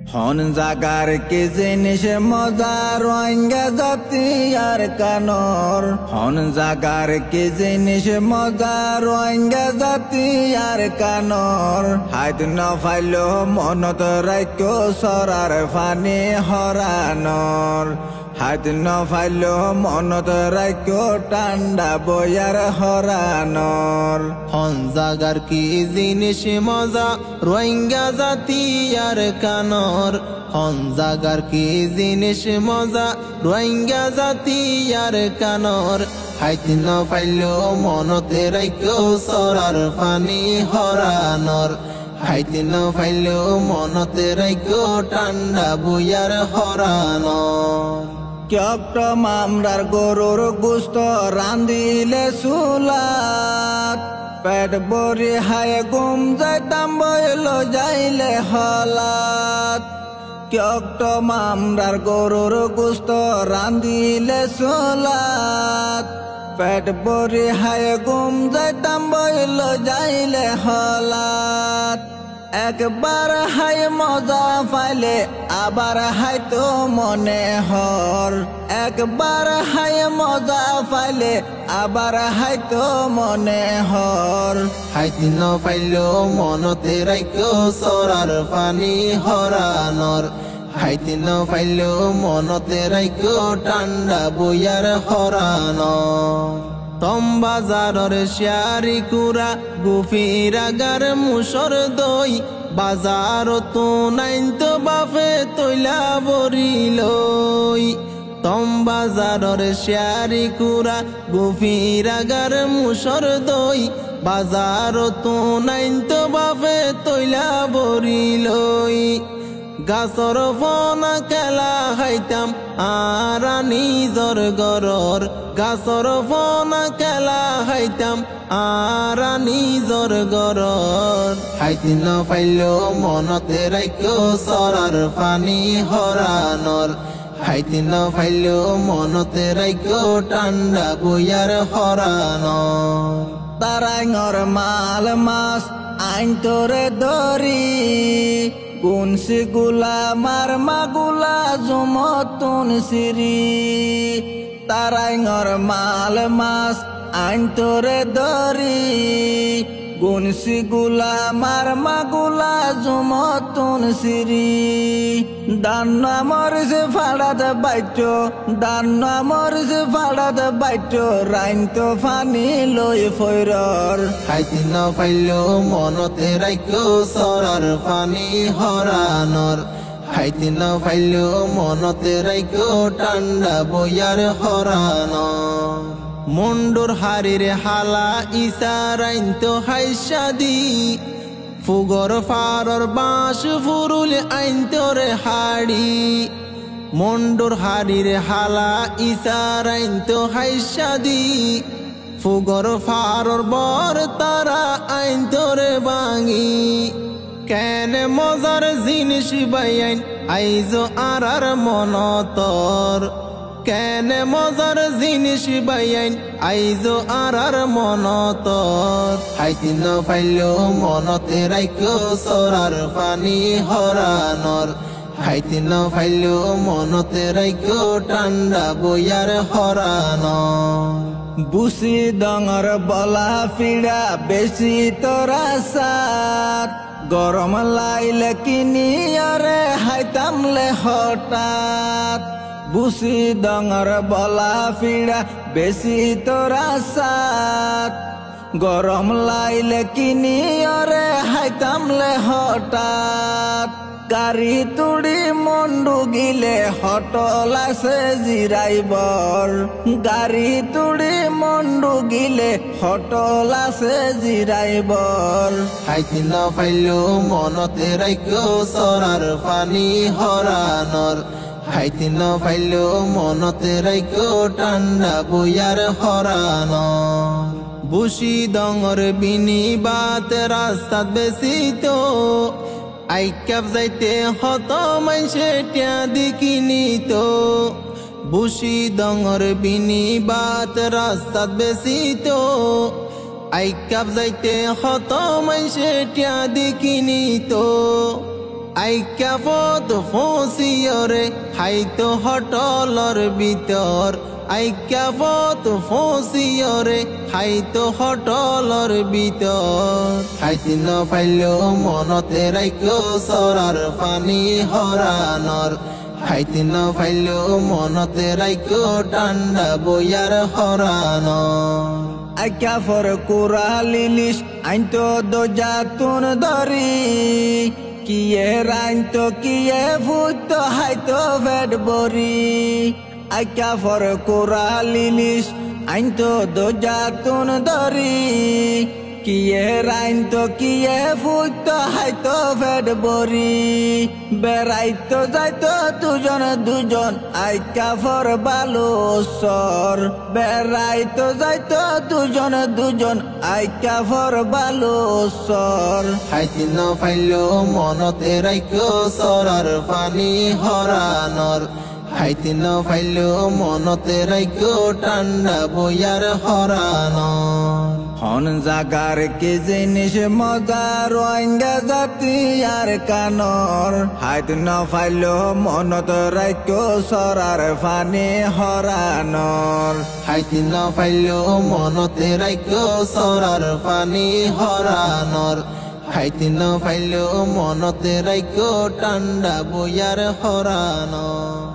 হন জাগার কি জিনিস মজা রোহিঙ্গা জাতি আর কানর হন জাগার কি জিনিস মজা রোহিঙ্গা জাতি আর কানর হাইত ন ফাইলো মনত রাইকো সরার ফানি হরানর হাইত ন ফাইলো মনত রাইকো টান্ডা বয়ার হরানর হন জাগার কি জিনিস মজা রোহিঙ্গা জাতি আর কানর হন জাগার কি জিনিস মজা রোহিঙ্গা জাতি আর কানর হাইত ন ফাইলো মনতে রাইকো সরার ফানি হরানর হাইত ন ফাইলো মনতে রাইকো টান্ডা বয়ার হরানর ক্যক্ট মামরার গরুর গুস্ত রান্দিলে সুলাত পেট বরি হায় গুম যাইতাম বইল যাইলে হলাত ক্যক্ট মামরার গরুর গুস্ত রান্দিলে সুলাত পেট বরি হায় গুম যাইতাম বইল যাইলে হলাত একবার হাই মজা পাইলে আবার হাইতো মনে হর একবার হাই মজা পাইলে আবার হাইতো মনে হর হাইত ন ফাইলো মনতে রাইকো সরার ফানি হরানর হাইত ন ফাইলো মনতে রাইকো টান্ডা বয়ার হরানর তম বাজারর শিয়ারি কুরা গুফিরাগার মুসর দই বাজার তো নাইন তো বাফে তৈলা বরিলই তম বাজারর শিয়ারি কুরা গুফিরাগার মুসর দই বাজার তো নাইন তো বাফে তৈলা বরিলই গাছর ফনা খেলা খাইতাম আর নিজর গরর গাছর ফনা খেলা খাইতাম আর নিজর গরর হাইত ন ফাইলো মনতে রাইকো সরার ফানি হরানর হাইত ন ফাইলো মনতে রাইকো টান্ডা বয়ার হরানর তারাঙর মাল মাস আইন তোরে দরি গুনসি গুলা মার মাগুলা জমতুন সিরি তারাঙর মাল মাস আইন তোরে দরি গুনসি গুলা মার মাগুলা জমতুন সিরি দান্না মরিছে ফাড়াত বাইট দান্না মরিছে ফাড়াত বাইট রাইন তো ফানি লই ফয়রর হাইত ন ফাইলো মনতে রাইকো সরার ফানি হরানর হাইত ন ফাইলো মনতে রাইকো টান্ডা বয়ার হরানর মন্ডুর হারির হালা ইসারাইন তো হাইসাদি ফুগর ফারর বাঁশ ফুরুল আইন তোরে হাড়ি মন্ডুর হারির হালা ইসারাইন তো হাইসাদি ফুগর ফারর বর তারা আইন তোরে বাঙি কেন মজার জিনিস বাইন আইজো আর মনতর কেন মজার জিনিস বাইন আইজো আর মনতর হাইত ন ফাইলো মনতে রাইকো সরার ফানি হরানর হাইত ন ফাইলো মনতে রাইকো টান্ডা বয়ার হরানর বুসি ডঙর বলা ফিরা বেশি তোরা সাত গরম লাইলে কিনি আরে হাইতামলে হঠাৎ বুসি ডঙর বলা ফিরা বেশি তোরা সাত গরম লাইলে কিনি আরে হাইতামলে হঠাৎ গাড়ি তুড়ি মন্ডু গিলে হটল আছে জিরাইবর গাড়ি তুড়ি মন্ডু গিলে হটল আছে জিরাইবর হাইত ন ফাইলো মনতে রাইকো সরার ফানি হরানর হাইত ন ফাইলো মনতে রাইকো টান্ডা বয়ার হরানর বুসি ডঙর বিনি বাত রাস্তাত বেশি তো আইকাপ যাইতে হত মাইসে টিয়া দিকিনি তো বুসি ডঙর বিনি বাত রাস্তাত বেশি তো আইকাপ যাইতে হত মাইসে টিয়া দিকিনি তো আইকা পদ ফসিয়রে হাইতো হটলর ভিতর আইকা পদ ফসিয়রে হাইতো হটলর ভিতর হাইতি ন ফাইলো মনতে রাইকো সরার পানি হরানর হাইতি ন ফাইলো মনতে রাইকো ঠান্ডা বইয়ার হরানর আইকা ফর কুরালিলিস আইতো দোজাতুন ধরি কিয়ে রাইতো কিয়ে ভূত হাইতো ভেট বরি আইকা ফর কুরালিলিস আইতো দোজাতুন ধরি কিয়ে রাইতো কিয়ে ভূত হাইতো ভেট বরি বেড়াইতো যাইতো দুজন দুজন আইকা ফর বালুসর বেড়াইতো যাইতো দুজন দুজন আইকা ফর বালুসর হাইতি ন ফাইলো মনতে রাইকো সরার পানি হরানর হাইতি ন ফাইলো মনতে রাইকো ঠান্ডা বইয়ার হরানর হন জাগার কি জিনিস মজার রোহিঙ্গা জাতি আর কানর হাইত ন ফাইলো মনত রাইকো সরার ফানি হরানর হাইতি ন ফাইলো মনতে রাইকো সরার পানি হরানর হাইতি ন ফাইলো মনতে রাইকো ঠান্ডা বইয়ার হরানর